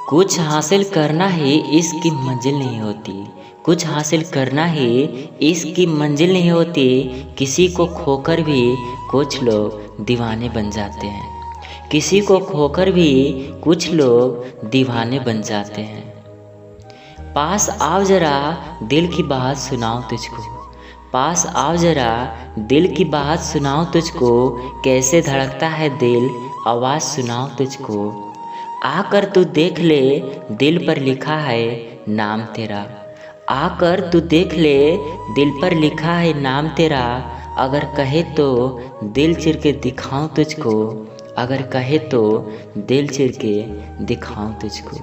कुछ हासिल करना ही इसकी मंजिल नहीं होती। कुछ हासिल करना ही इसकी मंजिल नहीं होती। किसी को खोकर भी कुछ लोग दीवाने बन जाते हैं। किसी को खोकर भी कुछ लोग दीवाने बन जाते हैं। पास आओ जरा दिल की बात सुनाओ तुझको। पास आओ जरा दिल की बात सुनाओ तुझको। कैसे धड़कता है दिल आवाज़ सुनाओ तुझको। आकर तू देख ले दिल पर लिखा है नाम तेरा। आकर तू देख ले दिल पर लिखा है नाम तेरा। अगर कहे तो दिल चिर के दिखाऊं तुझको। अगर कहे तो दिल चिर के दिखाऊं तुझको।